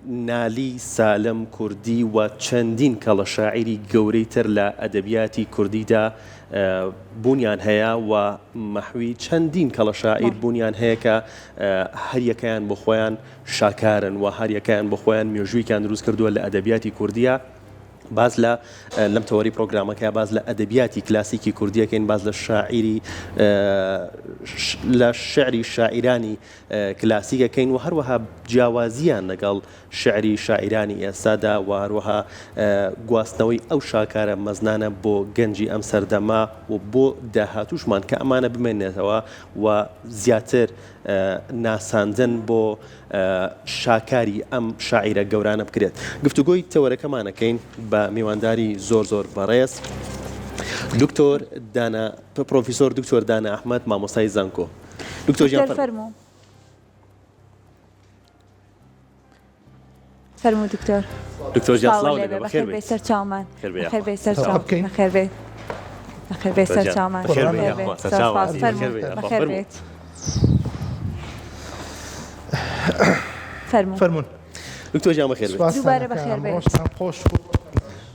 نالی سالم کوردی و چەندین کەڵە شاعیری گەورەی تر لە ئەدەبیاتی کوردیدا بوونیان هەیە و مەحوی چەندین کەڵە شاعیر بوونیان هەیە کە هەریەکەیان بۆ خۆیان شاکارن و هەریەکەیان بۆ خۆیان مێژووییان دروست کردووە لە ئەدەبیاتی کوردیە. باز لەم تەوەری پرۆگرامەکە باز لە ئەدەبیاتی کلاسیکی کوردیەکەین، باز لە شاعیری لە شعری شاعیرانی کلاسیکەکەین و هەروەها جیاوازیان لەگەڵ شعری شاعیرانی ئێستادا و هەروەها گواستنەوەی ئەو شاکارە مەزنانە بۆ گەنجی ئەم سەردەما و بۆ داهاتووشمان کە ئەمانە بمێنێتەوە و زیاتر ناساندن بۆ شاکاری ئەم شاعیرە گەورانە بکرێت. گفتوگۆی تەوەرەکەمانەکەین بە میوانداری زۆر بەڕێز دکتۆر دانا پرۆفیسۆر دکتۆر دانا ئەحمەد مامۆستای زانکۆ. دکتۆر جیان فەرموو. فەرموو دکتۆر. دکتۆر جیان سڵاو لێبێ. بەخێر بێ سەر چاومان. بەخێر بێ سەر چاومان. بەخێر بێ. بەخێر بێ سەر چاومان. بەخێر بێت. فەرموون. دکتۆر جیان بەخێر بێت. دووبارە بەخێر بێت.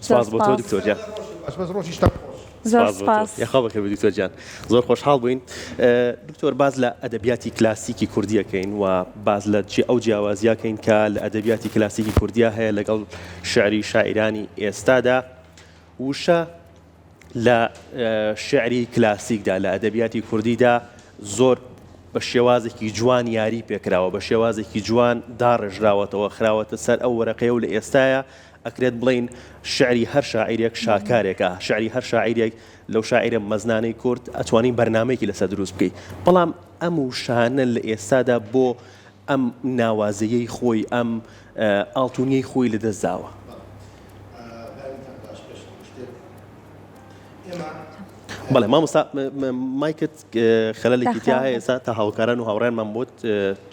سپاس بۆ تۆ دکتۆر جیان. زۆر سپاس. یاخوا بەخێر بێت دکتۆر جیان. زۆر خۆشحاڵ بووین. دکتۆر باز لە ئەدەبیاتی کلاسیکی کوردیەکەین و باز لە ئەو جیاوازیەکەین کە لە ئەدەبیاتی کلاسیکی کوردیا هەیە لەگەڵ شعری شاعیرانی ئێستادا. وشە لە شعری کلاسیکدا لە ئەدەبیاتی کوردیدا زۆر بە شێوازێکی جوان یاری پێکراوە، بە شێوازێکی جوان داڕژراوەتەوە، خراوەتە سەر ئەو وەرەقەیە و لە ئێستاە ئەکرێت بڵین شعری هەر شاعیرێک شاکارێکە، شعری هەر شاعیرێک لەو شاعیرە مەزنانەی کورد ئەتوانین بەرنامەیەکی لەسەر دروست بکەین. بەڵام ئەم وشانە لە ئێستادا بۆ ئەم ناوازەیەی خۆی ئەم ئاڵتونیەی خۆی لەدەستداوە. بەڵێ مامۆستا مایکت خەلەلێکی تیا هەیە ئێستا تا هاوکاران و هاوڕێنمان بۆت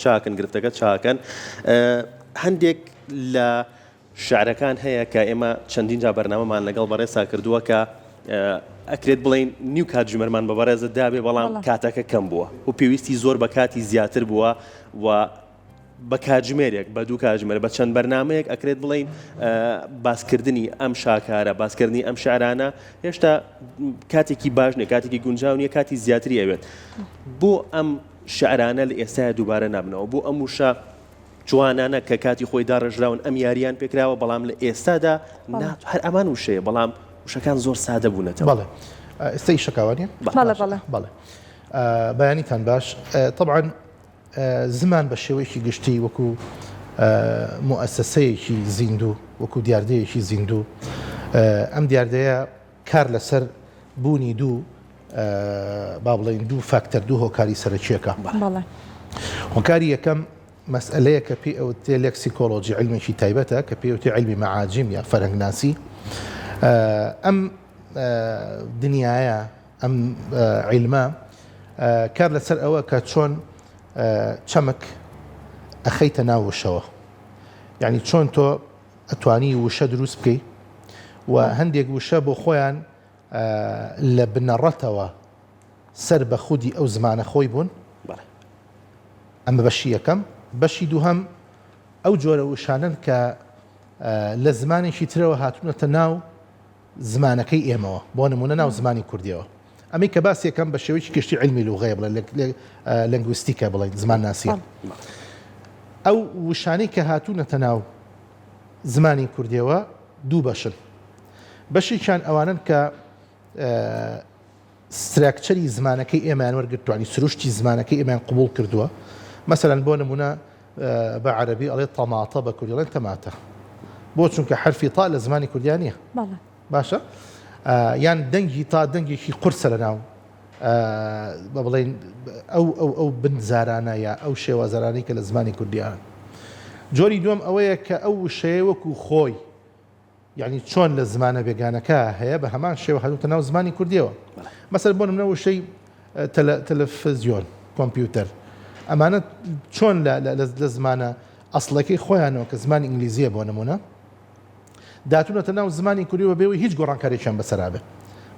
چاکن گرفتەکە چاکەن. هەندێک لە شعرەکان هەیە کە ئێمە چەندین جا بەرنامەمان لەگەڵ بەڕێسا کردووە کە ئەکرێت بڵین نیو کاتژمێرمان بە بەڕێزت دابێ بەڵام کاتەکە کەم بووە و پێویستی زۆر بە کاتی زیاتر بووە و بە کاتژمێرێک بە دوو کاتژمێر بە چەند بەرنامەیەک ئەکرێت بڵین باسکردنی ئەم شاکارە باسکردنی ئەم شعرانە هێشتا کاتێکی باش نیە، کاتێکی گونجاو نیە، کاتی زیاتری ئەوێت. بۆ ئەم شعرانە لە ئێستاە دووبارە نابنەوە، بۆ ئەم وشە جوانانە کە کاتی خۆی داڕژراون ئەم یاریان پێکراوە بەڵام لە ئێستادا هەر ئەمان وشەیە بەڵام وشەکان زۆر سادە بوونەتەوە. بەڵێ ئێستای شەکاوانیە؟ بەڵێ بەیانیتان باش. طبعا زمان بە شێوەیەکی گشتی وەکو مؤسسەیەکی زیندوو وەکو دیاردەیەکی زیندوو ئەم دیاردەیە کار لەسەر بوونی دوو با بڵێن دوو فاکتەر دوو هۆکاری سەرەکیەکە. هۆکاری یەکەم مەسئلەیە کە پێی ئەوتێ لێکسیکۆلۆجی علمێکی تایبەتە کە پێوتێ علمی مەعاجم یا فەرەنگناسی. ئەم دنیاە ئەم علمە کار لەسەر ئەوە کە چۆن چەمک ئەخەیتە ناو وشەوە، یعنی چۆن تۆ ئەتوانی وشە دروست بکەی و هەندێک وشە بۆ خۆیان لە بنەڕەتەوە سەر بە خودی ئەو زمانە خۆی بوون. ئەمە بەشی یەکەم. بەشی دووهەم ئەو جۆرە وشانن کە لە زمانێکی ترەوە هاتوونەتە ناو زمانەکەی ئێمەوە، بۆ نمونە ناو زمانی کوردیەوە. ئەمی کە باس یەکەم بە شێوەیەکی گشتی علمی لوغەیە بڵێ لەنگویستیکە بڵێن زمان ناسیە. ئەو وشانەی کە هاتوونەتە ناو زمانی کوردیەوە دوو بەشن. بەشێکیان ئەوانن کە ستراکچەری زمانەکەی ئێمەیان وەرگرتوانی سروشتی زمانەکەی ئێمەیان قبول کردووە. مەسەلەن بۆ نمونە بە عەرەبی ئەڵێ تەماتە، بە کوردی ئەڵێن تەماتە، بۆ چونکە حرفی تا لە زمانی کوردیان نییە. باشە؟ یان دەنگی تا دەنگێکی قورسە لە ناو بە بڵێن ئەو بنزارانە یا ئەو شێوازارانەی کە لە زمانی کوردیان. جۆری دووەم ئەوەیە کە ئەو وشەیە وەکو خۆی یعنی چۆن لە زمانە بێگانەکە هەیە بە هەمان شێوە هەدوتە ناو زمانی کوردیەوە. مەسەر بۆ نمونە وشەی تەلەڤیزیۆن، کۆمپیوتەر، ئەمانە چۆن لە زمانە ئەسڵەکەی خۆیانەوە کە زمانی ئینگلیزیە بۆ نمونە داتونەتە ناو زمانی کوردیەوە بێەوەی هیچ گۆڕانکارییان بەسەرابێ.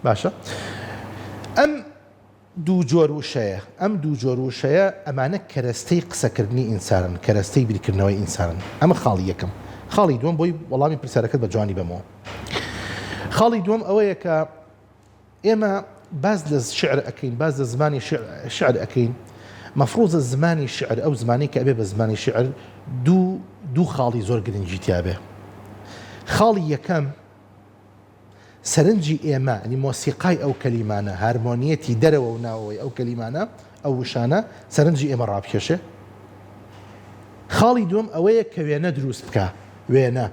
باشە؟ ئەم دوو جۆر وشەیە ئەم دوو جۆر وشەیە ئەمانە کەرەستەی قسەکردنی ئینسانن کەرەستەی بیرکردنەوەی ئینسانن ئەمە خاڵی یەکەم خاڵی دووەم بۆی وەڵامی پرسیارەکەت بە جوانی بەمەوە خاڵی دووەم ئەوەیە کە ئێمە باز لە شعر ئەەکەین باز لە زمانی شعر ئەەکەین مەفروضە زمانی شعر ئەو زمانی کە ئەبێ بە زمانی شعر دوو خاڵی زۆر گرنگی تیابێ خاڵی یەکەم سەرنجی ئێمە ئەنی مۆسیقای ئەو کەلیمانە هارمۆنیەتی دەرەوە و ناوەوەی ئەو کەلیمانە ئەو وشانە سەرنجی ئێمە ڕابکێشێ خاڵی دووەم ئەوەیە کە وێنە دروست بکە وێنە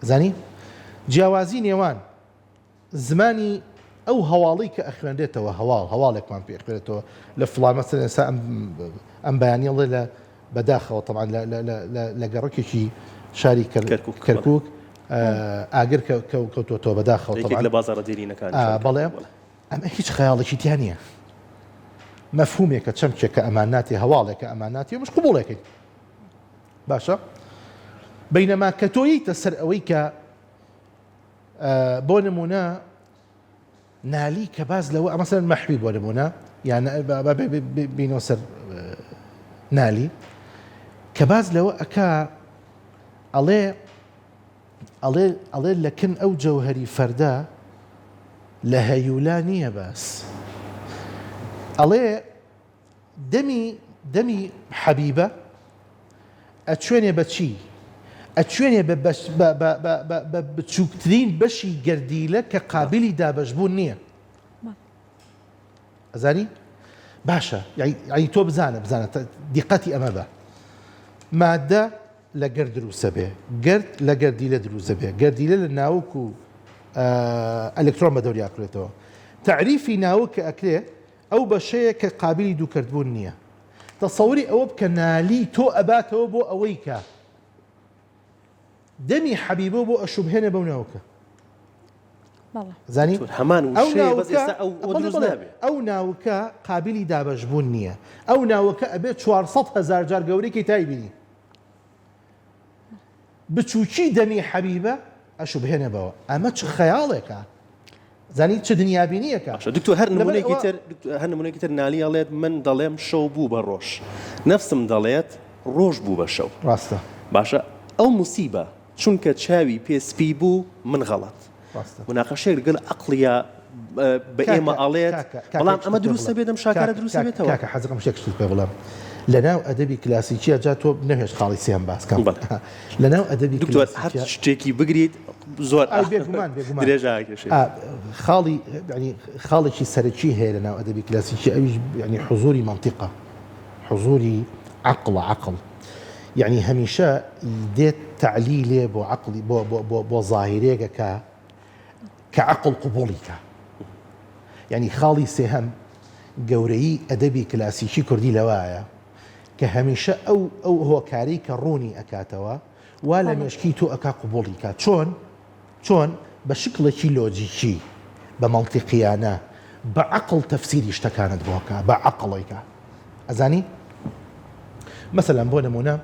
زانی جیاوازی نێوان زمانی ئەو هەواڵی کە ئەخوێندێتەوە هەواڵێکمان پێ ئەخوێنێتەوە لە فڵامەسە ئێستا ئەم بەیانیڵێ لە بەداخەوە تەمان لە گەڕێکێکی شاری کەرکووک ئاگر کەوتۆتەوە بەداخەوە لە بازاڕە دێرینەکان بەڵێ ئەمە هیچ خەیاڵێکی تیان نییە مەفهومێکە چەمکێکە ئەماناتی هەواڵێکە ئەماناتی مش قبوڵێکی باشە بەینەما کە تۆیتە سەر ئەوەی کە بۆ نمونە نالی کە باز لەوە ئەمەسەر مەحوی بۆ نمونە یان بینەوە سەر نالی کە باز لەوە ئەکا ئەڵێ لەکن ئەو جەوهەری فەردا لە هەیولا نییە باس ئەڵێ دەمی حەبیبە ئەچوێنێ بە چی؟ ئەچوێنێ بە بچووکترین بەشی گەردیلە کە قابلی دابەشبوون نییە ئەزانی؟ باشە یعنی تۆ بزانە دیقەتی ئەمە بە مادە لە گەرد دروسە بێ گەرد لە گەردیلە دروسە بێ گەردیلە لە ناوک و ئەلکترۆن بە دەوری ئاکرێتەوە تعریفی ناوک کە ئەکرێ ئەو بەشەیە کە قابلی دووکردبوون نییە تەسەوری ئەوە بکە نالی تۆ ئەباتەوە بۆ ئەوەی کە دەمی حەبیبە بۆ ئەشوبهێنێ بەو ناوکە زانی ئەو ناوکە قابلی دابەشبوون نییە ئەو ناوکە ئەبێت 400,000 جار گەورەی تای بینی بچووکی دەمی حەبیبە ئەشوبهێنێ بەوە ئەمە چ خەیاڵێکە زانی چ دنیابینیەکە دکتۆر هەر نمونەیەکی تر نالی ئەڵێت من دەڵێم شەو بوو بە ڕۆژ نەفسم دەڵێت ڕۆژ بوو بە شەو ڕاستە باشە ئەو موسیبە چونکە چاوی پێسپی بوو من غەڵەت مناقەشەیەک لەگەڵ عەقڵیە بە ئێمە ئەڵێت بەڵام ئەمە دروستە بێت ئەم شاکارە دروستە بێتەوە کاکە حەزەکەم شتێک پێ بڵێم لەناو ئەدەبی کلاسیکیە جا تۆ نەهێش خاڵی سیان باسکەم لەناو ئەدەبی دکتۆر هەر شتێکی بگریت زۆر درێژاکێشێ خاڵێکی سەرەکی هەیە لەناو ئەدەبی کلاسیکی ئەویش ینی حضوری منطقە حضوری عەقڵ يعني هميشه ديت تعليله بو عقلي بو ظاهريك كعقل قبولك يعني خالي سهم جوري ادبي كلاسيكي كردي لوايا كهميشه او هو كاريك روني اكاتوا ولا مشكيتو اكا قبولك شلون بشكل لوجيكي بمنطقيانه بعقل تفسيري اشتكانت بوكا بعقلك ازاني مثلا بو نمونه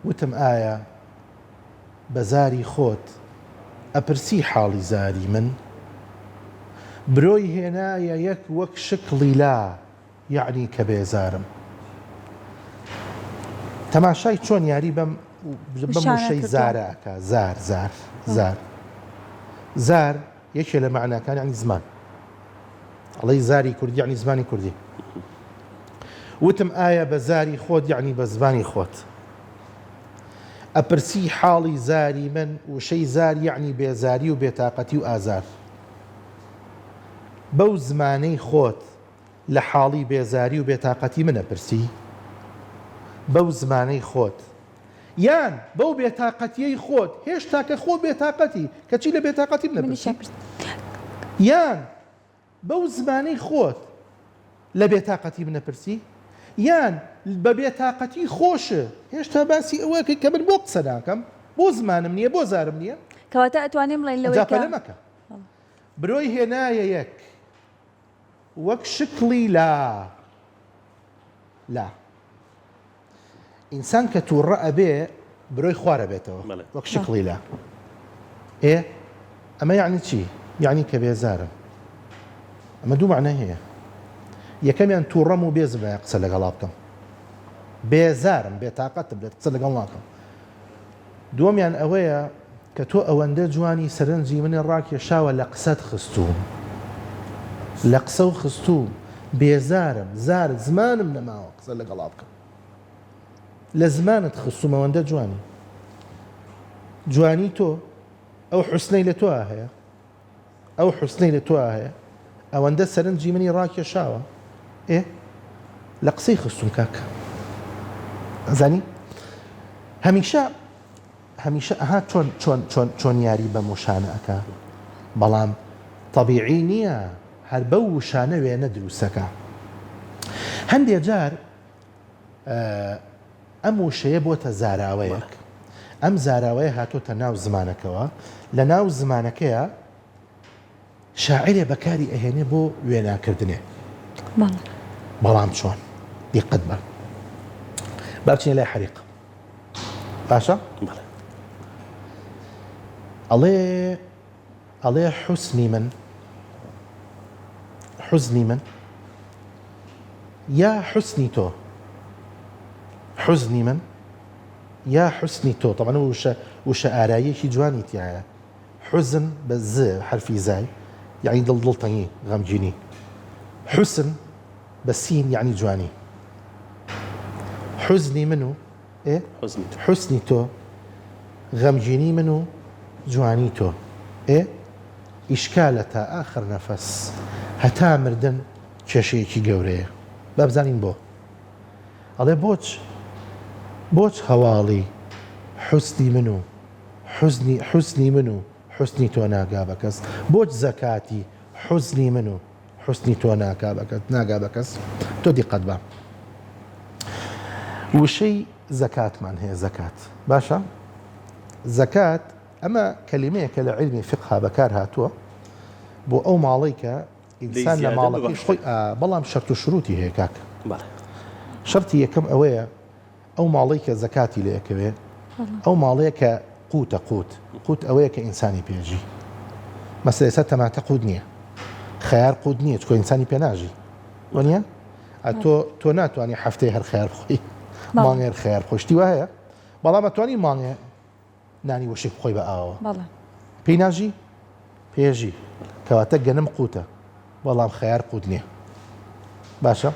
وتم آية بزاري خوت أبرسي حالي زاري من بروي هنايا يك وك شكلي لا يعني كبيزارم تماشاي شون ياري بم شي زاراك زار يشي لمعنى كان يعني زمان الله زاري كردي يعني زماني كردي وتم آية بزاري خوت يعني بزباني خوت أبرسي حالي زاري من وشي زار يعني بيزاري وبيتاقتي وآزار بو زماني خوت لحالي بيزاري وبيتاقتي من أبرسي بو زماني خوت يان بو بيتاقتي خوت هيش تاك خوت بيتاقتي كتشي لبيتاقتي من أبرسي يان بو زماني خوت لبيتاقتي من أبرسي یان بە بێتاقەتی خۆشە هێشتا باسی ئەوەکە کە من بۆ قسە ناکەم بۆ زمانم نییە بۆ زارم نییە کەواتە ئەتوانین بڵێن لەوەی جاپەلەمەکە برۆی هێنایە یەک وەک شکلی لا ئینسان کە تووڕە ئەبێ برۆی خوارە بێتەوە وەک شکلی لا ئەمە یعنی چی؟ یعنی کە بێزارم ئەمە دوو معنە هەیە یەکەمیان تووڕەم و بێزم لە قسە لەگەڵا بکەم بێزارم بێتاقەتم لێت قسە لەگەڵ ناکەم دووەمیان ئەوەیە کە تۆ ئەوەندە جوانی سەرنجی منی ڕاکێشاوە لە قسەت خستوم لە قسە و خستوم بێزارم زار زمانم نەماوە قسە لەگەڵا بکەم لە زمانت خستوم ئەوەندە جوانی تۆ ئەو حوسنەی لە تۆ هەیە ئەو حوسنەی لە تۆ هەیە ئەوەندە سەرنجی منی ڕاکێشاوە لە قسەی خستوم کاکە ئەزانی هەمیشە ئەها چۆن یاری بە موشانە ئەکا بەڵام طبیعی نییە هەر بەو وشانە وێنە دروستەکە هەندێک جار ئەم وشەیە بۆتە زاراوەیەک ئەم زاراوەیە هاتۆتە ناو زمانەکەوە لە ناو زمانەکەیە شاعرێ بەکاری ئەهێنێ بۆ وێناکردنێ بەڵام چۆن دیقەت بە بابچینە لای حەریق باشە ئەڵێ حوزنی من یا حوسنی تۆ حوزنی من یا حوسنی تۆ طبعا وشە ئاراییەکی جوانی تایە حوزن بە ز حرفی زای یعنی دڵتەنگی غەمگینی حوسن بە سین یعنی جوانی حوزنی من و حوسنی تۆ غەمگینی من و جوانی تۆ ئیشکالە تا ئاخر نەفەس هەتا مردن کێشەیەکی گەورەیە با بزانین بۆ ئەڵێ بۆچ هەواڵی حوسنی من و حوسنی من و حوسنی تۆ ناگا بە کەس بۆچ زەکاتی حوسنی من و حوسنی تۆ ناگا بە کەس تۆ دیقەت بە وشەی زەکاتمان هەیە زەکات باشە زەکات ئەمە کەلیمەیەکە لە عیلمی فقها بەکار هاتووە بۆ ئەو ماڵەی کە ئینسان لە ماڵەکەی خۆی بەڵام شەرت و شروتی هەیە کاکە شەرتی یەکەم ئەوەیە ئەو ماڵەی کە زەکاتی لەیەکەوێ ئەو ماڵەیە کە قوت ئەوەیە کە ئینسانی پێژی مەسەلە ئێستا تەماتە قوت نییە خەیار قوت نییە چکۆ ئینسانی پێناژی وەنیە تۆ ناتوانانی هەفتەی هەر خەیار بخۆی مانگێر خەیار خۆشتی وایە بەڵام ئەتوانی مانگێ نانی وشک بخۆی بە ئاوە پێی ناژی پێژی کەواتە گەنم قوتە بەڵام خەیار قوت نییە باشە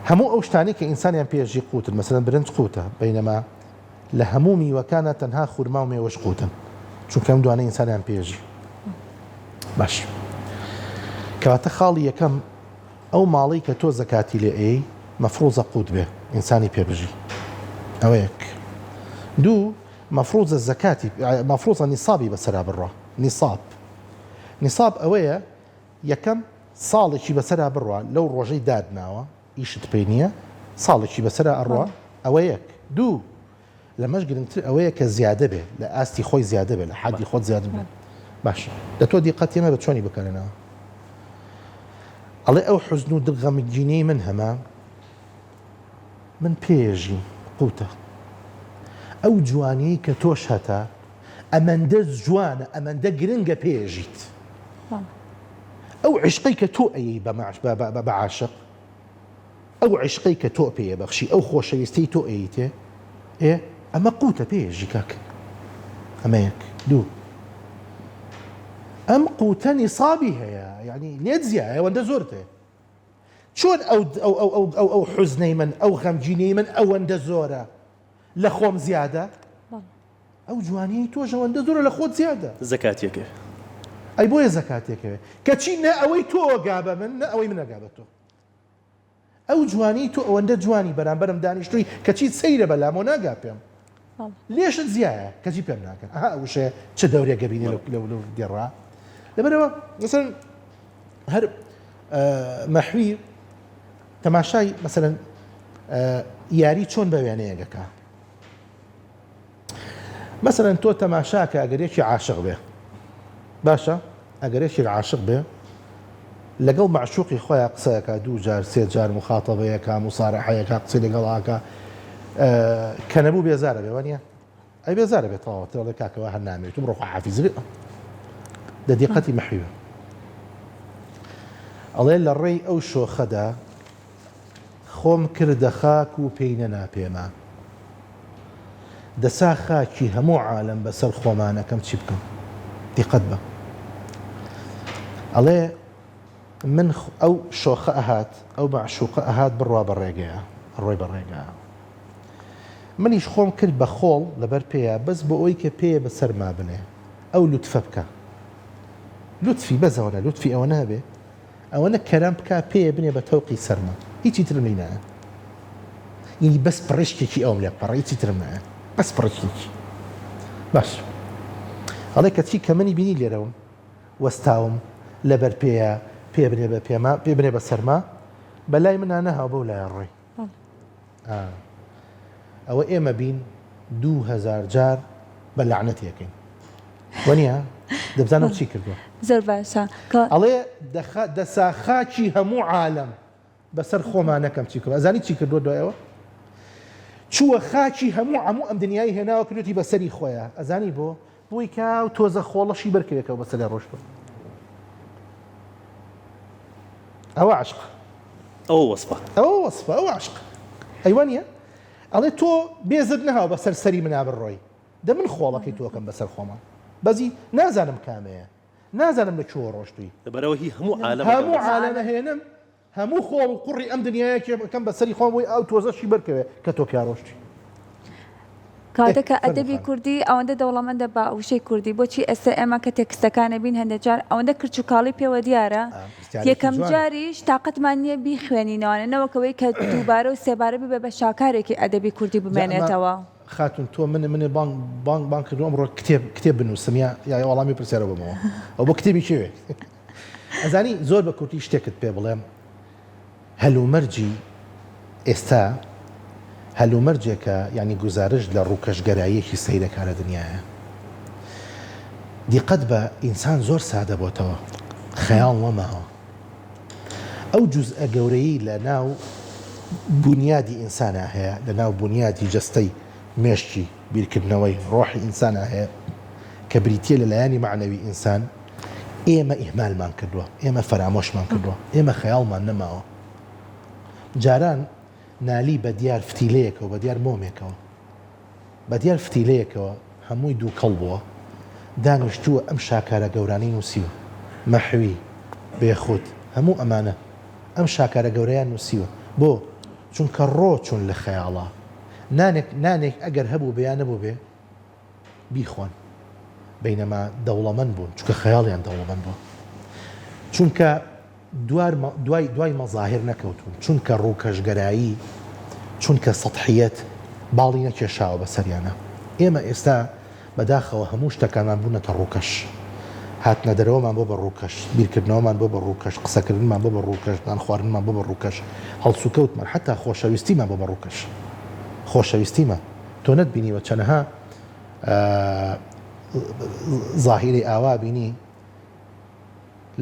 هەموو ئەو شتانی کە ئینسانیان پێژی قوتن مەسەلەن برنج قوتە بەینەما لە هەموو میوەکانە تەنها خورما و مێوەش قوتن چونکە ئەم دوانە ئینسانیان پێژی باش کەواتە خاڵی یەکەم ئەو ماڵی کە تۆ زەکاتی لێ ئەی مەفروزە قوت بێ ئینسانی پێبژی ئەوە یەک دوو مەفروزە زەکاتی مەفروزە نیسابی بەسەرا بڕۆ نیساب ئەوەیە یەکەم ساڵێکی بەسەرا بڕوە لەو ڕۆژەی دادناوە ئیشت پێی نییە ساڵێکی بەسەرا ئەڕوە ئەوە یەک دوو لەمەش گرنگتر ئەوەیە کە زیادە بێ لە ئاستی خۆی زیادە بێ لە حەدی خۆت زیادە بێ باش دە تۆ دیقەت ئێمە بە چۆنی بکەنەوە ئەڵێ ئەو حوزن و دڵغەمگینەی من هەمە من پێژی قوتە ئەو جوانەی کە تۆش هەتا ئەمەندە جوانە ئەمەندە گرنگە پێژیت ئەو عشقی کە تۆ ئەیی بە عاشق ئەو عشقی کە تۆ پێیە بەخشی ئەو خۆشەویستی تۆ ئەیتێ ئەمە قوتە پێژی کاکە ئەمە یەک دوو ئەم قوتە نیسابی هەیە یعنی لێت زیایە ئەوەندە زۆرتێ چۆن ئەو حوزنەی من ئەو غەمگینەی من ئەوەندە زۆرە لە خۆم زیادە ئەو جوانی تۆش ئەوەندە زۆرە لە خۆت زیادە زەکاتێکە ئەی بۆیە زەکاتێکەوێ کەچی نە ئەوەی تۆ گا بە من نە ئەوەی منەگا بە تۆ ئەو جوانی تۆ ئەوەندە جوانی بەرامبەرم دانیشتووی کەچی سەیرە بەلامۆ ناگا پێم لێشت زیایە کەچی پێم ناکەن ئەها ئەوشەیە چ دەورێک گەبینی لەو دێڕا لەبەرەوە مثلا هەر مەحوی تەماشای مثلا یاری چۆن بە وێنەیەکەکە مثلا تۆ تەماشاکە ئەگەرێکی عاشق بێ باشە ئەگەرێکی عاشق بێ لەگەڵ معشوقی خۆیان قسەیەکە دوو جار سێ جار مخاتەبەیەکە موسارەحەیەکە قسەی لەگەڵاکە کە نەبوو بێزارە بێ وانە ئەی بێزارە بێت تەواو تێڵێ کاکەوە هەر نامێت تو بڕۆ حافیز بێ دە دیقەتی مەحویە ئەڵێ لە ڕێی ئەو شۆخەدا خۆم کردە خاک و پێی نەناپێما دەسا خاکی هەموو عالم بەسەر خۆمانەکەم چی بکەم دیقەت بە ئەڵێ من ئەو شۆخە ئەهات ئەو معشوقە ئەهات بڕوا بە ڕێگەیە ڕۆی بە ڕێگە منیش خۆم کرد بە خۆڵ لەبەر پێەیە بەس بۆ ئەوی کە پێیە بەسەر ما بنێ ئەو لوتفە بکە لوتفی بەزەوەە لوتفی ئەوە نابێ ئەوەنە کەرام بکە پێ بنێ بە تەوقی سەرما هیچی ترم لێ نایە یعنی بەس پڕشتێکی ئەوم لێ پەڕ هیچی ترم نایە بەس پڕشتێکی باش ئەڵێ کەچی کە منی بینی لێرەوم وەستاوم لەبەر پێەیە پێ بنێ بە پێما پێ بنێ بە سەرما بەلای منە نەهاو بەو لایە ڕۆی ئەوە ئێمە بین 2000 جار بە لەعنەتێکین وەنیە دەبزانم چی کردووە زۆر باشە ئەڵێ دەسا خاکی هەموو عالم بەسەر خۆمانەکەم چی کرد ئەزانی چی کردووە دوایەوە چووە خاکی هەموو ئەم دنیای هێناوە کردوتی بەسەری خۆیە ئەزانی بۆ بۆی کا و تۆزە خۆڵەشی بەرکەوێتەوە بەسەر لە ڕۆشتۆ ئەوە عشق ئەو وەسفە ئەوە وەسفە ئەوە عشق ئەیوانە ئەڵێ تۆ بێزت نەهاو بەسەر سەری منە بڕۆی دە من خۆڵەکەی تۆکەم بەسەر خۆمان بەزی نازانم کامەیە نازانم لە چوە ڕۆشتوی لەبەرەوە هی هەموو عالەمە هێنم هەموو خۆڵ و قوڕی ئەم دنیایەکەم بەسەری خۆم بۆی ئەو تۆزەشی بەرکەوێت کە تۆ پیاڕۆشتی کاتێککە ئەدەبی کوردی ئەوەندە دەوڵەمەندە بە وشەی کوردی بۆچی ئێستا ئێمە کە تێکستەکانە بین هەندێک جار ئەوەندە کرچوکاڵی پێوە دیارە یەکەم جاریش تااقەتمان نییە بیخوێنینەوەە نەوەکەوەی کە دووبارە و سێبارە ببێ بە شاکارێکی ئەدەبی کوردی بمێنێتەوە خاتون تۆ منێ بانک کردو ئەمڕۆ کتێب بنووسم یا وەڵامی پرسیارە بمەوە ئەو بۆ کتێبی شوێ ئەزانی زۆر بە کورتی شتێکت پێ بڵێم هەلومەرجی ئێستا هەلومەرجێکە ینی گزارش لە ڕووکەشگەراییەکی سەیرەکارە دنیاە دیقەت بە ئینسان زۆر سادە بۆتەوە خەیاڵ وەماوە ئەو جوزئە گەورەی لە ناو بنیادی ئینسانە هەیە لە ناو بنیادی جەستەی مێشتی بیرکردنەوەی ڕۆحی ئینسانە هەیە کە بریتە لەلایەنی معنەوی ئینسان ئێمە ئیهمالمان کردووە ئێمە فەرامۆشمان کردووە ئێمە خەیاڵمان نەماوە جاران نالی بە دیار فتیلەیەکەوە بە دیار مۆمێکەوە بە دیار فتیلەیەکەوە هەمووی دوو کەڵ بووە دانیشتووە ئەم شاکارە گەورانەی نووسیوە مەحوی بێخود هەموو ئەمانە ئەم شاکارە گەورەیان نووسیوە بۆ چونکە ڕۆ چوون لە خەیاڵە نانێک ئەگەر هەبوو بەیان نەبوو بێ بیخۆن بەینەما دەوڵەمەند بوون چونکە خەیاڵیان دەوڵەمەند بووە چونکە دوای مەزاهر نەکەوتون چونکە ڕووکەشگەرایی چونکە سەطحیەت باڵی نەکێشاوە بە سەریانە ئێمە ئێستا بەداخەوە هەموو شتەکانمان بوونەتە ڕووکەش هاتنە دەرەوەمان بۆ بە ڕووکەش بیرکردنەوەمان بۆ بە ڕووکەش قسەکردنمان بۆ بە ڕووکەش دان خواردنمان بۆ بە ڕووکەش هەڵسوکەوتمان حتا خۆشەویستیمان بۆ بە ڕووکەش خۆشەویستیمە تۆ نەتبینیوە چەنەها زاهیری ئاوا بینی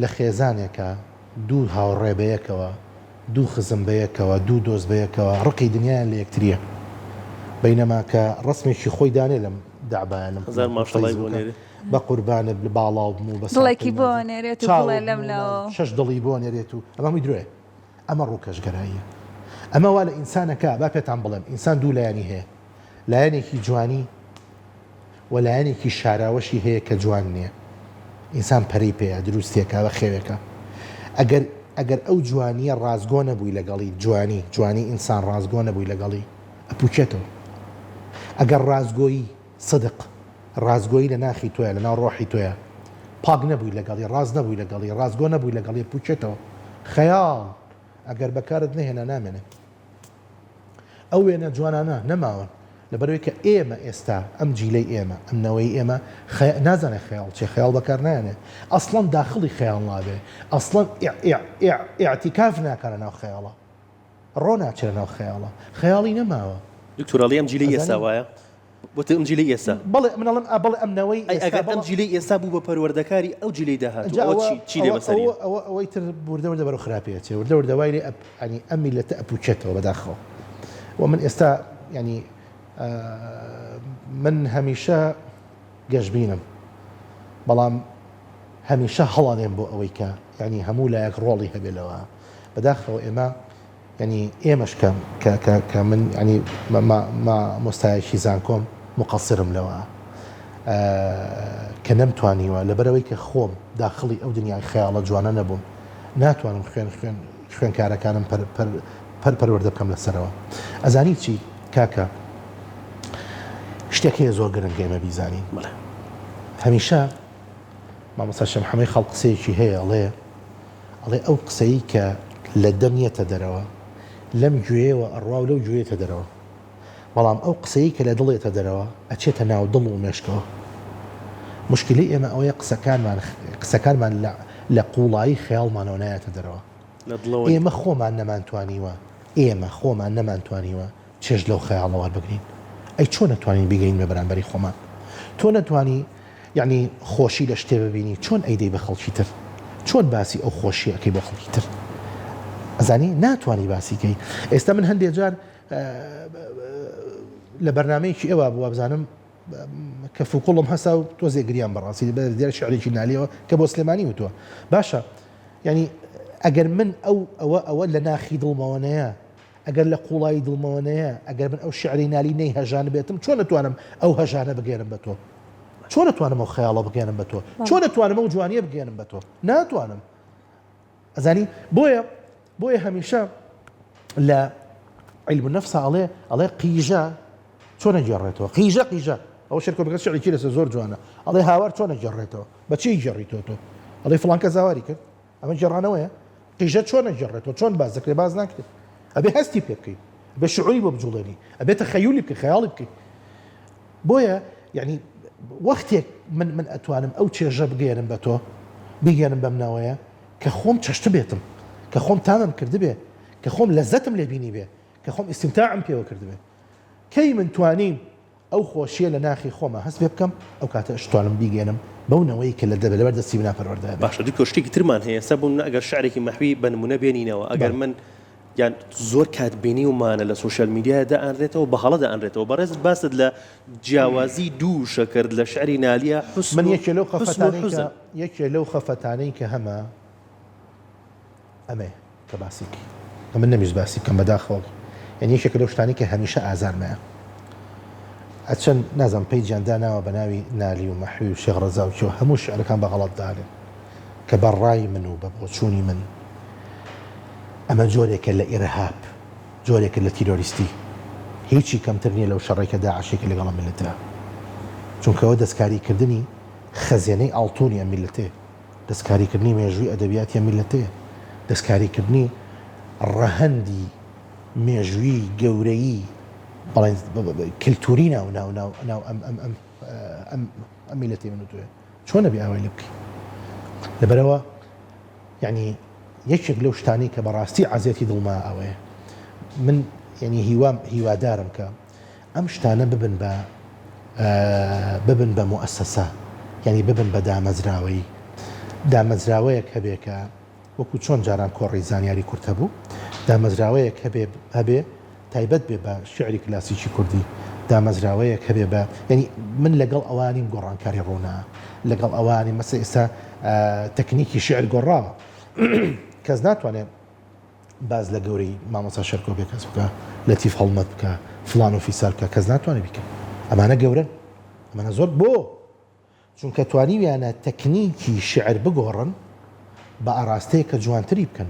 لە خێزانێکە دوو هاوڕێ بەیەکەوە دوو خزم بەیەکەوە دوو دۆست بەیەکەوە ڕقی دنیایان لە یەکتریە بەینەما کە ڕسمێکی خۆی دانێ لەم دابایانم بە قوربانت لە باڵاو بم و بەڵێکی بۆ نێرێت و بڵێ لەم لەوە شەش دڵی بۆ نێرێت و ئەمەمی درێ ئەمە ڕووکەشگەراییە ئەمە وا لە ئینسانەکە با پێتان بڵێم ئینسان دوو لایەنی هەیە لایەنێکی جوانی و لایەنێکی شاراوەشی هەیە کە جوان نییە ئینسان پەرەی پێەیە دروستێکە بە خێوێکە ئەگەر ئەو جوانیە ڕازگۆ نەبووی لەگەڵی جوانی ئینسان ڕازگۆ نەبووی لەگەڵی ئەپوچێتەوە ئەگەر ڕازگۆیی صدق ڕازگۆیی لە ناخی تۆیە لە ناو ڕۆحی تۆیە پاک نەبووی لەگەڵی ڕاز نەبووی لەگەڵی ڕازگۆ نەبووی لەگەڵی پوچێتەوە خەیاڵ ئەگەر بەکارت نهێنە نامێنێ ئەو وێنە جوانانە نەماون لەبەرەوەی کە ئێمە ئێستا ئەم جیلەی ئێمە ئەم نەوەی ئێمە نازانێ خەیاڵ چێ خەیاڵ بەکار نایێنێ ئەسڵەن داخڵی خەیاڵ نابێ ئەسڵەن ئیعتیکاف ناکارە ناو خەیاڵە ڕۆ ناچێت ناو خەیاڵە خەیاڵی نەماوە دکتۆراڵی ئەم جیلەی ئێستا وایە بۆ ئەم جیلەی ئێستا بەڵێ منەڵم بەڵێ ئەم نەوەی ئەگەر ئەم جیلەی ئێستا بوو بە پەروەردەکاری ئەو جیلەی داهاتوو چی لێ بەسەری ئەوەی تر وردەوردە بەرەو خراپەیەێ وردەوردەوای لێ ئەنی ئەم میلەتە ئەپوچێتەوە بەداخەوە و من ئێستا ینی من هەمیشە گەشببینم بەڵام هەمیشە هەڵانێن بۆ ئەوەی کە ینی هەموو لایەک ڕۆڵی هەبێتەوە بەداخەوە ئێمە يعني ئێمەش کە من ینی مۆستایەکی زانکۆم مقصرم لەوە کە نەمتوانیوە لەبەرەوەی کە خۆم داخڵی ئەو دنیای خەیاڵە جوانە نەبووم ناتوانم خوێنکارەکانم پەروەردە بکەم لەسەرەوە. ئەزانی چی کاکە شتێک هەیە زۆر گرنگ ئێمە بیزانین. هەمیشە مامۆستا شێخ محەممەد خەڵق قسەیەکی هەیە ئەڵێ ئەو قسەی کە لە دەمیەتە دەرەوە لەم گوێیەوە ئەڕوا و لەو گوێتە دەرەوە، بەڵام ئەو قسەی کە لە دڵێتە دەرەوە ئەچێتە ناو دڵ و مێشکەوە. مشکلی ئێمە ئەوەیە قسەکانمان لە قوڵایی خەیاڵمانەوە نایەتە دەرەوە. ئێمە خۆمان نەمانتوانیوە چێژ لەو خەیاڵە وەربگرین. ئەی چۆن نەتوانین بیگەین بە بەرامبەری خۆمان؟ تۆ نەتوانی یعنی خۆشی لە شتێ ببینی چۆن ئەیدەی بە خەڵکی تر؟ چۆن باسی ئەو خۆشی ئەەکەی بۆ خەڵکی تر؟ ئەزانی ناتوانانی باسیکەی. ئێستا من هەندێک جار لە بەرنمەیەکی ئێوە بووە بزانم کە فوکوڵم هەستا و تۆزێ گریان بەڕاستی بە دیار شعرێکی نالیەوە کە بۆ سلێمانی وتووە. باشە ینی ئەگەر من ئەوە لە ناخی دڵمەوەنەیە، ئەگەر لە قوڵایی دڵمەوەنەیە، ئەگەر من ئەو شعری نالی نەی هەژانە بێتم چۆن نتوانم ئەو هەژانە بگێنم بە تۆ؟ چۆن نتوانم ئەو خەیاڵە بگێنم بە تۆ؟ چۆن نتوانم ئەو جوانیە بگێنم بە تۆ؟ ناتوانم. ئەزانی بۆیە هەمیشە لە عیلم النەفس ئەڵێ قیژە چۆن نەگێڕێتەوە؟ قیژە ئەو شێرکۆ بەگەر شعرێکی لەسەر زۆر جوانە. ئەڵێ هاوار چۆن نەگێڕێتەوە؟ بەچی گێڕیتەوە تۆ؟ ئەڵێ فڵان کەس هاواری کرد، ئەمە گێڕانەوەیە. قیژە چۆن نەگێڕێتەوە؟ چۆن باز دەکرێت؟ باز ناکرێت. ئەبێ هەستی پێ بکەیت، ئەبێ شعوری بۆ بجوڵێنی، ئەبێ تەخەیولی بکەیت، خەیاڵی بکەیت. بۆیە یعنی وەختێک من ئەتوانم ئەو چێژە بگێنم بە تۆ، بگێنم بەم ناوەیە کە خۆم چەشت بێتم، کە خۆم تامم کرد بێ، کە خۆم لەزەتم لێ بینی بێ، کە خۆم ئیستیمتاعم پێوە کرد بێ. کەی من توانیم ئەو خۆشیە لە ناخی خۆمە هەست پێ بکەم، ئەو کاتە ئەشتوانم بیگێنم بەونەوەی کە لە لەبەر دەستی بنا پەروەردە. باشە دوو کۆشتێکی ترمان هەیە سەبوون ئەگەر شعرێکی مەحوی بە نمونە بێنینەوە ئەگەر من یان زۆر کات بینی ومانە لە سوشال میدیادا دەئەنرێتەوە بە هەڵە دەئەنرێتەوە. بەڕێزت باست لە جیاوازی دووشە کرد لە شعری نالیە حوسن. من یەکێ لەو خەفەتانەی کە هەمە ئەمێ کە باسیکی من نەمیز باسی بکەم بەداخەوە، یعنی یەکێک لەو شتانی کە هەمیشە ئازارمەیە. ئەچەند نازانم پێی جیاندا ناوە بە ناوی نالی و مەحوی و شێخ ڕەزاوچی و هەموو شعرەکان بە غەڵەت داڵێن کە بەڕای من و بە بۆچوونی من ئەمە جۆرێکە لە ئێرەهاب، جۆرێکە لە تیرۆریستی، هیچی کەمتر نییە لەو شەڕێکە داعشێکە لەگەڵ میلەتە. چونکەوە دەستکاریکردنی خەزیێنەی ئاڵتوونی ئەم میلەتێ، دەستکاریکردنی مێژووی ئەدەبیاتی ئەم میلەتێ، دەستکاریکردنی ڕەهەندی مێژووی گەورەیی بەڵێن کللتوری ناو ئەم میلەتی من و تۆیە. چۆن نەبێ ئەوەی لێ بکەی؟ لەبەرەوە یعنی یەکێک لەو شتانی کە بەڕاستی عەزێتی دڵما ئەوەیە. من یعنی هیوادارم کە ئەم شتانە ببن بە مؤسسە، یعنی ببن بە دامەزراوەیەک هەبێ کە وەکو چۆن جاران کۆڕی زانیاری کورد هەبوو، دامەزراوەیەک هەبێ تایبەت بێ بە شعری کلاسیکی کوردی، دامەزراوەیەک هەبێ بە ینی من لەگەڵ ئەوانیم گۆڕانکاری ڕوونا، لەگەڵ ئەوانی مەسە ئێستا تەکنیکی شعر گۆڕاوە کەس ناتوانێت باز لە گەورەی مامۆستا شێرکۆ بێ کەس بکە، لەتیف هەڵمەت بکە، فڵان و فیسار بکە، کەس ناتوانێت بیکە. ئەمانە گەورن، ئەمانە زۆر بۆ چونکە توانیویانە تەکنیکی شعر بگۆڕن بە ئاراستەیە کە جوانتری بکەن،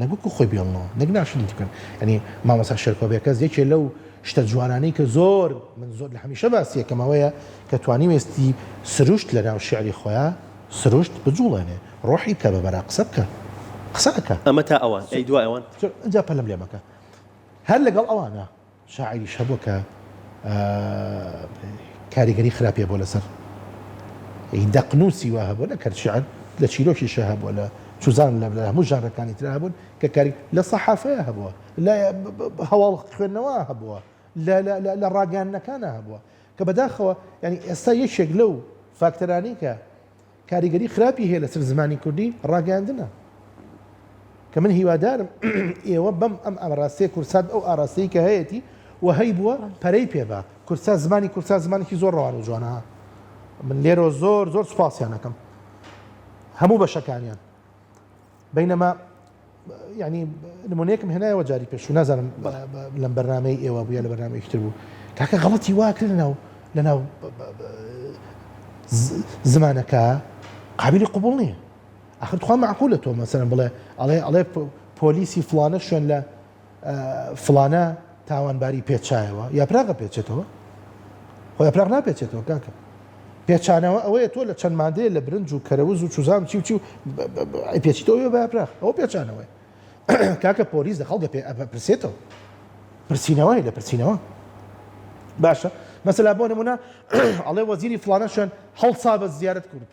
نەگوکو خۆی بێڵنەوە نەک ناشنیتی بکەن. ینی مامۆستا شێرکۆ بێ کەس یەکێ لەو شتە جوانانەی کە من زۆر لە هەمیشە باسی یەکەمەوەیە کە توانیوێستی سروشت لە ناو شعری خۆیان سروشت بجوڵێنێ، ڕۆحی بکە بەبەرا قسە بکە، قسەکە. ئەمە تا ئەوان ئەی دوای ئەوان ئەجا پەلەم لێ مەکە. هەر لەگەڵ ئەوانە شاعریش هەبوو کە کاریگەری خراپیە بۆ لەسەر دەقنووسی وا هەبوو نەکرد شعر لە چیرۆکیشە هەبووە، لە چوزان لە هەموو ژانرەکانی تر هەبوون کە کاری لە سەحافەیە هەبووە، لە هەواڵ خوێندنەوە هەبووە، لە ڕاگەاندنەکانە هەبووە کە بەداخەوە ینی ئێستا یەکێک لەو فاکتەرانی کە کاریگەری خراپی هەیە لەسەر زمانی کوردی ڕاگەاندنە. کە من هیوادارم ئێوە بەم ئەم ئامڕاستەیە کورسات ئەو ئاراستەی کە هەیەی وهەی بووە پەرەی پێبا. کورسات زمانێکی زۆر ڕەوان و جوانە. من لێرە زۆر سوپاسیان ئەەکەم هەموو بەشەکانیان. بەینەما يعني نمونەیەکم هێنایەوە جاری پێش و نازانم لەم بەرنامەی ئێوە بوو یا لە بەرنامەیەکتر بوو کاکە غەڵەتی وا کرد لەناو زمانەکە قابلی قبول نییە آخر توخوا معقولە تۆ مەسەلەن بڵێ ئەڵێ پۆلیسی فلانە شوێن لە فلانە تاوانباری پێچایەوە یاپراغە پێچێتەوە خۆ یاپراغ ناپێچێتەوە کاکە پێچانەوە ئەوەیە تۆ لە چەند مادەیە لە برنج و کەرەوز و چوزام چی پێچیتەوە بە یاپراغ ئەوە پێچانەوەی کاکە پۆلیس لە خەڵکە پرسێتەوە پرسیینەوەی لە پرسیینەوە باشە مەسەلا بۆ نمونە ئەڵێ وەزیری فلانە شوێن هەڵسا بە زیارەت کرد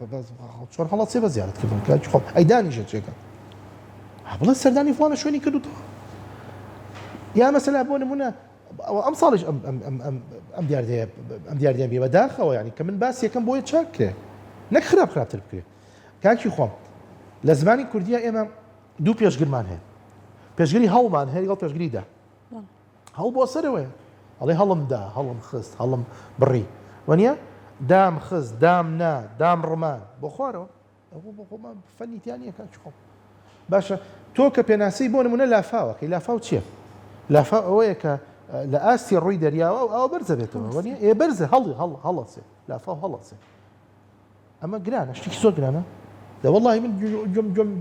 چۆن هەڵەسێ بە زیارەت کردن خۆ ئەیدانیژە چێکە بڵێ سەردانی فلانە شوێنی کردوتەوە یا مەسەلا بۆ نمونە ئەم ساڵیش ئەم دیاردەیە بێ بەداخەوە ینی کە من باس یەکەم بۆیە چاک کرێ نەک خراپتر بکرێ کاکی خۆم لە زمانی کوردیە ئێمە دوو پێشگرمان هەیە پێشگری هەڵمان هەیە لەگەڵ پێشگریدا هەڵ بۆ سەرەوەی ئەڵێ هەڵمدا هەڵم خست هەڵم بڕی وەنیە دام خست دام نا دام ڕمان بۆ خوارەوە ئەوە بۆ خۆمان فەنیتیانە کاکی خۆم باشە تۆ کە پێناسی بۆ نمونە لافاوە کەی لافاو چییە؟ لافاو ئەوەیە کە لە ئاستی ڕووی دەریاوە ئەوە بەرزە بێتەوە وەنیە ئێ بەرزە هەڵەسێ لافاو هەڵەسێ ئەمە گرانە شتێکی زۆر گرانە دەوەڵی من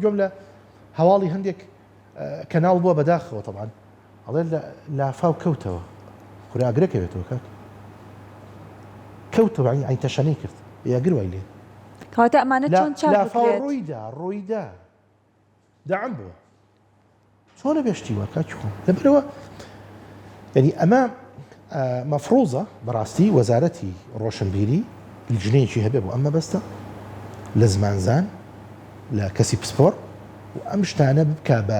گوێم لە هەواڵی هەندێک کەناڵ بووە بەداخەوە تەبعاً ئەڵێ لافاو کەوتەوە خوراگرەکە بێتەوە کاک کەوتەوە ئەین تەشەنەی کرد یاگر وای لێ کەواتە ئەمانە چۆن چاک لافاو ڕوویدا دەعم بووە چۆنە بێشتی وە کاکی خۆم لەبەرەوە یعنی ئەمە مەفروزە بەڕاستی وەزارەتی ڕۆشنبیری جنێکی هەبێ بۆ ئەمە بەستە لە زمانزان لە کەسی پسپۆر و ئەم شتانە بکا بە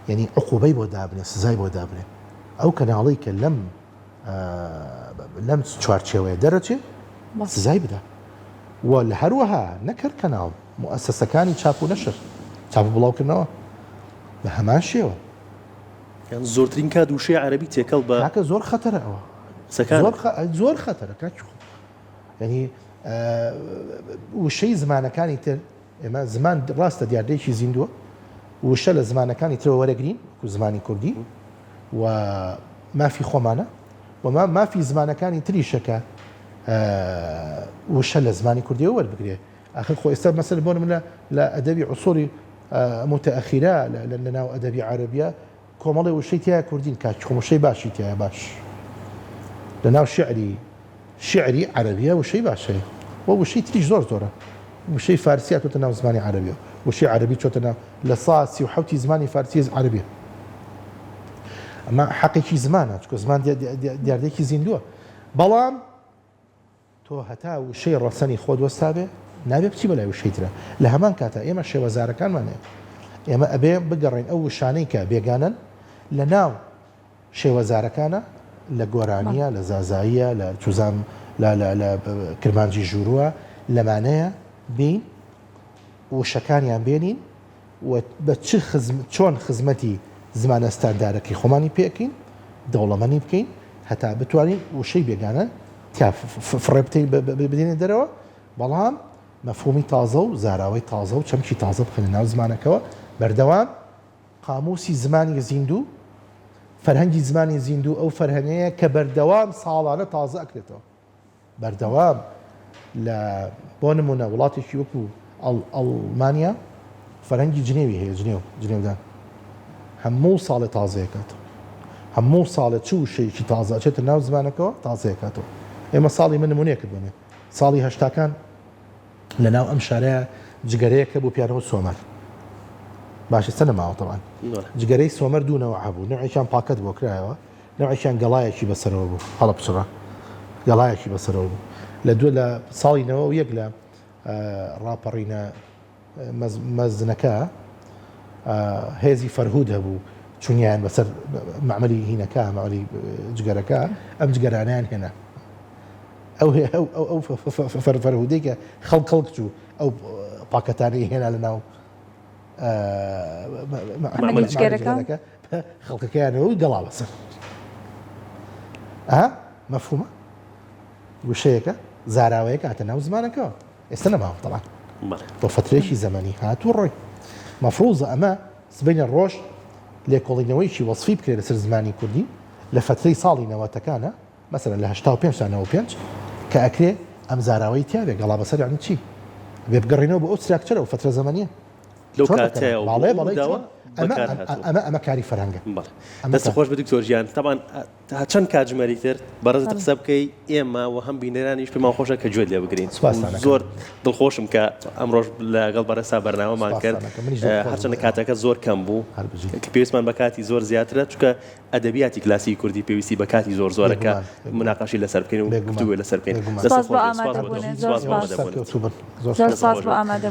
یعنی عقوبەی بۆ دابنێ سزای بۆ دابنێ ئەو کەناڵی کە لەم چوارچێوەیە دەرەچێ سزای بدە و لە هەروەها نەکرد کەناڵ مؤسسەکانی چاپ و نەشر چاپ و بڵاوکردنەوە بە هەمان شێوە زۆرترین کات وشەی عەرەبی تێکەڵ بە کاکە زۆر خەتەرە ئەوە زۆر خەتەرە کاکی خۆ یعنی وشەی زمانەکانی تر ئێمە زمان ڕاستە دیاردەیەکی زیندووە وشە لە زمانەکانی ترەوە وەرەگرین و زمانی کوردی و مافی خۆمانە و مافی زمانەکانی تریشەکە وشە لە زمانی کوردیەوە وەربگرێ ئاخر خۆ ئێستا مەسەل بۆ نمونە لە ئەدەبی عوسوڵی متأخیرە لە ناو ئەدەبی عەرەبیە کۆمەڵی وشەی تایە کوردین کاکی خۆم وشەی باشی تایە باش لە ناو شعری عەرەبیە وشەی باشەیە و وشەی تریش زۆر زۆرە وشەی فارسیە چۆتە ناو زمانی عەرەبیە وشەی عەرەبی چۆتە ناو لە 137 زمانی فارسی عەرەبیە ئەمە حەقێکی زمانە چکە زمان دیاردەیەکی زیندووە بەڵام تۆ هەتا وشەی ڕەسەنی خۆ دۆستا بێ نابێ بچی بەلای وشەی ترە لە هەمان کاتە ئێمە شێوەزارەکانمانەیە ئێمە ئەبێ بگەڕین ئەو وشانەی کە بێگانن لە ناو شێوەزارەکانە لە گۆرانیە لە زازاییە لە چوزام لە کرمانجی ژوورووە لەمانەیە بین وشەکانیان بێنین و بە چۆن خزمەتی زمانە ستاندارەکەی خۆمانی پێکەین دەوڵەمەنی بکەین هەتا بتوانین وشەی بێگانە فڕێبتەی بدێنێ دەرەوە بەڵام مەفهومی تازە و زاراوەی تازە و چەمکی تازە بخێنە ناو زمانەکەەوە بەردەوام قاموسی زمانی زیندوو فەرهەنگی زمانی زیندوو ئەو فەرهەنەیە کە بەردەوام ساڵانە تازە ئەکرێتەوە بەردەوام لە بۆ نمونە وڵاتێکی وەکو ئەڵمانیا فەرهەنگی جنێوی هەیە جنێودان هەموو ساڵێ تازەیەکاتەوە هەموو ساڵێ چ وشەیەکی تازە ئەچێتە ناو زمانەکەەوە تازەیەکاتەوە ئێمە ساڵی من نمونەیەکت بێنێ ساڵی هەشتاکان لە ناو ئەم شارەیە جگەرەیەکە بۆ پیانەوە سۆمەر باشە سەنە ماوەتەوان جگەرەی سۆمەر دوو نەوە هەبوو نوعێکیان پاکەت بۆ کرایەوە نوعێکیان گەڵایەکی بەسەرەوە بوو هەڵە بچڕە گەڵایەکی بەسەرەوە بوو لە دوو لە ساڵی نەوە و یەک لە ڕاپەڕینە مەزنەکە هێزی فەرهود هەبوو چونیان بەسەر معمەلی هینەکە مەعمەلی جگەرەکە ئەم جگەرانیان هێنا ئەو فەرهودێکە خەڵک چوو ئەو پاکەتانەی هێنا لە ناو جگەرەکە خەڵکەکەیانەوە گەڵا بەسەر مەفهومە وشەیەکە زاراوەیەکە هاتە ناو زمانەکەەوە ئێستا نەماوە تەڵان بۆ فترێکی زەمەنی هاتوو ڕۆی مەفروزە ئەمە سبەینە ڕۆژ لێکۆڵینەوەیکی وەصفی بکرێت لەسەر زمانی کوردی لە فترەی ساڵی نەوەتەکانە مەسەرەن لە 85 تا 95 کە ئەکرێ ئەم زاراوەی تیاوێ گەڵا بەسەر یعنی چی بێ بگەڕێنەوە بە ئەو ستراکچەرە و فترە زەمانیە لەو کاتەیە ئەمە کاری فەرهەنگە دەست خۆش بە دکتۆر ژیان تاوان چەند کاتژمەری تر بەڕێزت قسە بکەی ئێمە و هەم بینەرانیش پێمان خۆشە کە گوێت لێ بگرین زۆر دڵخۆشم کە ئەمڕۆژ لەگەڵ بەڕێسا بەرنامەمان کرد هەرچەندە کاتەکە زۆر کەم بوو کە پێویستمان بە کاتی زۆر زیاترە چونکە ئەدەبیاتی کلاسی کوردی پێویستی بە کاتی زۆر زۆرەکە مناقەشی لەسەر بکەین و گفتوگوی لەسەر بکەین سپاس بۆ ئامادەبوونێ زۆر سپاس بۆ ئامادە